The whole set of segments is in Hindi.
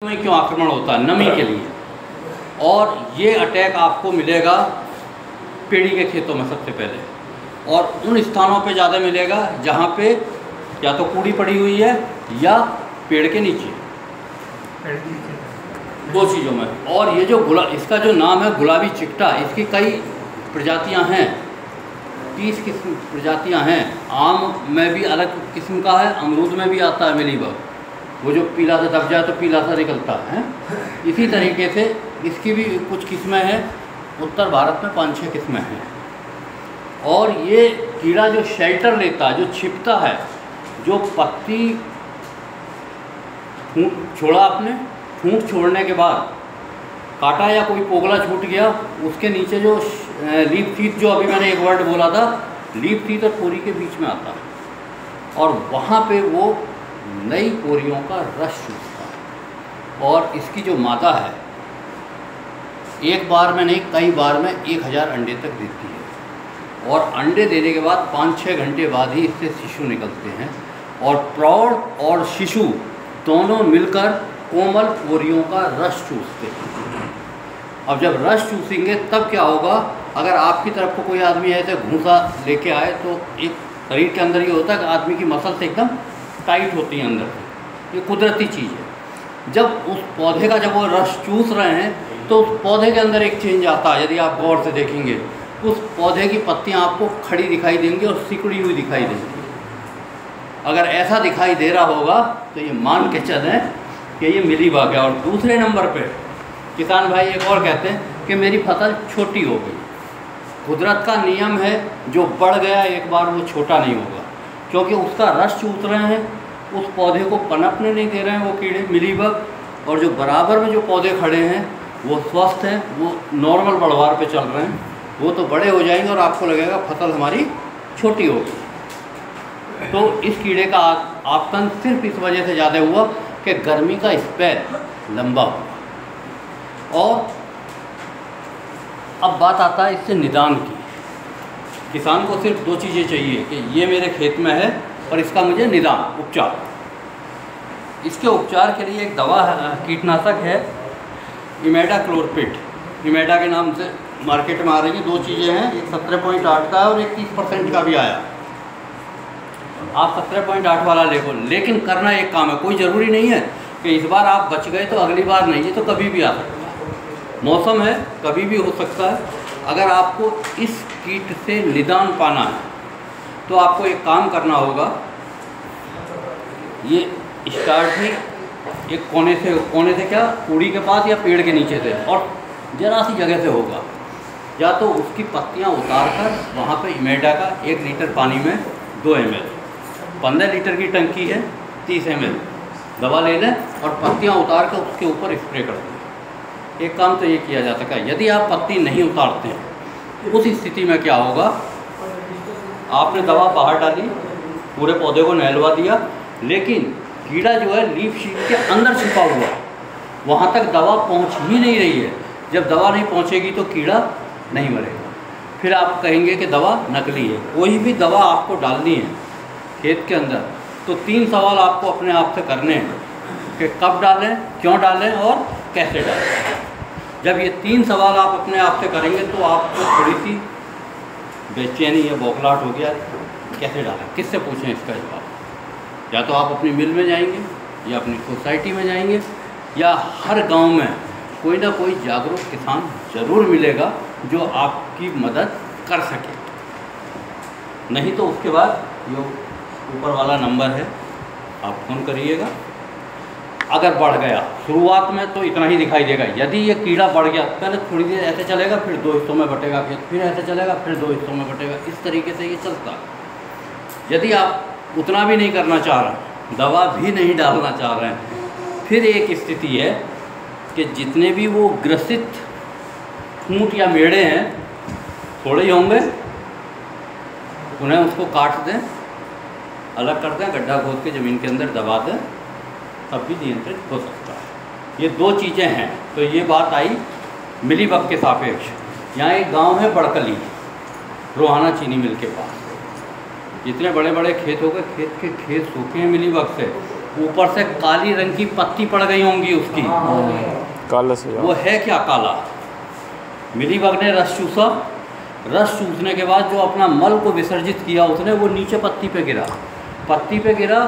में क्यों आक्रमण होता है? नमी के लिए। और ये अटैक आपको मिलेगा पेड़ी के खेतों में सबसे पहले, और उन स्थानों पे ज़्यादा मिलेगा जहाँ पे या तो कूड़ी पड़ी हुई है या पेड़ के नीचे, दो चीज़ों में। और ये जो इसका जो नाम है गुलाबी चिकटा, इसकी कई प्रजातियाँ हैं, 30 किस्म प्रजातियाँ हैं। आम में भी अलग किस्म का है, अमरूद में भी आता है मिलीबग, वो जो पीला सा दब जाए तो पीला सा निकलता है। इसी तरीके से इसकी भी कुछ किस्में हैं, उत्तर भारत में 5-6 किस्में हैं। और ये कीड़ा जो शेल्टर लेता है, जो छिपता है, जो पत्ती छोड़ा आपने, फूंक छोड़ने के बाद काटा या कोई पोगला छूट गया, उसके नीचे जो लीफ टीथ, जो अभी मैंने एक वर्ड बोला था, लीफ टीथ और पोरी के बीच में आता है, और वहाँ पे वो नई पोरियों का रस चूसता है। और इसकी जो मादा है, एक बार में नहीं कई बार में 1000 अंडे तक देती है। और अंडे देने के बाद 5-6 घंटे बाद ही इससे शिशु निकलते हैं, और प्रौढ़ और शिशु दोनों मिलकर कोमल पोरियों का रस चूसते हैं। अब जब रस चूसेंगे तब क्या होगा, अगर आपकी तरफ को कोई आदमी ऐसे घूंसा लेके आए तो एक शरीर के अंदर ये होता है कि आदमी की मसल्स एकदम टाइट होती हैं अंदर, ये कुदरती चीज़ है। जब उस पौधे का जब वो रस चूस रहे हैं तो उस पौधे के अंदर एक चेंज आता है। यदि आप गौर से देखेंगे, उस पौधे की पत्तियां आपको खड़ी दिखाई देंगी और सिकुड़ी हुई दिखाई देंगी। अगर ऐसा दिखाई दे रहा होगा तो ये मान के चलें कि ये मिलीबग है। और दूसरे नंबर पे किसान भाई एक और कहते हैं कि मेरी फसल छोटी हो गई। कुदरत का नियम है, जो बढ़ गया एक बार वो छोटा नहीं होगा, क्योंकि उसका रस चूस रहे हैं, उस पौधे को पनपने नहीं दे रहे हैं वो कीड़े मिलीबग। और जो बराबर में जो पौधे खड़े हैं वो स्वस्थ हैं, वो नॉर्मल बढ़वार पे चल रहे हैं, वो तो बड़े हो जाएंगे और आपको लगेगा फसल हमारी छोटी होगी। तो इस कीड़े का आपतन सिर्फ इस वजह से ज़्यादा हुआ कि गर्मी का स्पैन लंबा हुआ। और अब बात आता है इससे निदान की। किसान को सिर्फ 2 चीज़ें चाहिए कि ये मेरे खेत में है और इसका मुझे निदान, उपचार। इसके उपचार के लिए एक दवा कीटनाशक है, इमेडाक्लोरपिड, इमेडा के नाम से मार्केट में आ रही है। 2 चीज़ें हैं, एक 17.8 का है और एक 30% का भी आया। आप 17.8 वाला ले, लेकिन करना एक काम है, कोई ज़रूरी नहीं है कि इस बार आप बच गए तो अगली बार नहीं, ये तो कभी भी आ सकता है, मौसम है, कभी भी हो सकता है। अगर आपको इस कीट से निदान पाना है तो आपको एक काम करना होगा, ये स्टार्ट ही एक कोने से क्या, कूड़ी के पास या पेड़ के नीचे से, और ज़रा सी जगह से होगा। या तो उसकी पत्तियां उतार कर वहाँ पर इमेडा का 1 लीटर पानी में 2 ml, 15 लीटर की टंकी है, 30 ml दवा ले लें और पत्तियां उतार कर उसके ऊपर स्प्रे कर दें। एक काम तो ये किया जा सकता है। यदि आप पत्ती नहीं उतारते हैं, उस स्थिति में क्या होगा, आपने दवा बाहर डाली, पूरे पौधे को नहलवा दिया, लेकिन कीड़ा जो है लीफ शीट के अंदर छिपा हुआ, वहाँ तक दवा पहुँच ही नहीं रही है। जब दवा नहीं पहुँचेगी तो कीड़ा नहीं मरेगा, फिर आप कहेंगे कि दवा नकली है। कोई भी दवा आपको डालनी है खेत के अंदर तो 3 सवाल आपको अपने आप से करने हैं कि कब डालें, क्यों डालें और कैसे डालें। जब ये 3 सवाल आप अपने आप से करेंगे तो आपको थोड़ी सी बेचैनी या बौखलाहट हो गया, कैसे डालें, किससे पूछें इसका जवाब। या तो आप अपनी मिल में जाएंगे या अपनी सोसाइटी में जाएंगे, या हर गांव में कोई ना कोई जागरूक किसान ज़रूर मिलेगा जो आपकी मदद कर सके। नहीं तो उसके बाद जो ऊपर वाला नंबर है आप फ़ोन करिएगा। अगर बढ़ गया, शुरुआत में तो इतना ही दिखाई देगा। यदि ये कीड़ा बढ़ गया, पहले थोड़ी देर ऐसे चलेगा, फिर 2 हिस्सों में बटेगा, फिर ऐसे चलेगा, फिर 2 हिस्सों में बटेगा, इस तरीके से ये चलता। यदि आप उतना भी नहीं करना चाह रहे, दवा भी नहीं डालना चाह रहे हैं, फिर एक स्थिति है कि जितने भी वो ग्रसित ऊँट या मेढ़े हैं, थोड़े ही होंगे, उन्हें उसको काट दें, अलग कर दें, गड्ढा खोद के ज़मीन के अंदर दबा दें, तब भी नियंत्रित हो सकता है। ये 2 चीज़ें हैं। तो ये बात आई मिलीबग के सापेक्ष। यहाँ एक गांव है बड़कली, रोहाना चीनी मिल के पास। जितने बड़े बड़े खेत हो गए, खेत सूखे हैं मिलीबग से। ऊपर से काली रंग की पत्ती पड़ गई होंगी उसकी। काला से वो है क्या काला? मिलीबग ने रस चूसा, रस चूसने के बाद जो अपना मल को विसर्जित किया उसने, वो नीचे पत्ती पे गिरा, पत्ती पे गिरा,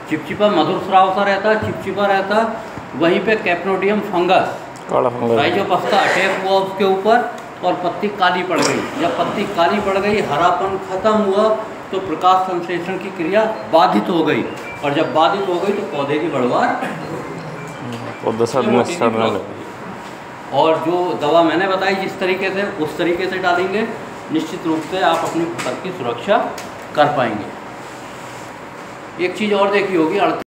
चिपचिपा मधुर स्राव सा रहता, चिपचिपा रहता, वहीं पे कैप्नोडियम फंगस, काला फंगस, राइजोपस्ता अटैक हुआ उसके ऊपर और पत्ती काली पड़ गई। जब पत्ती काली पड़ गई, हरापन खत्म हुआ, तो प्रकाश संश्लेषण की क्रिया बाधित हो गई, और जब बाधित हो गई तो पौधे की बढ़वार सड़ने लगी। और जो दवा मैंने बताई जिस तरीके से, उस तरीके से डालेंगे, निश्चित रूप से आप अपनी फसल की सुरक्षा कर पाएंगे। एक चीज़ और देखी होगी,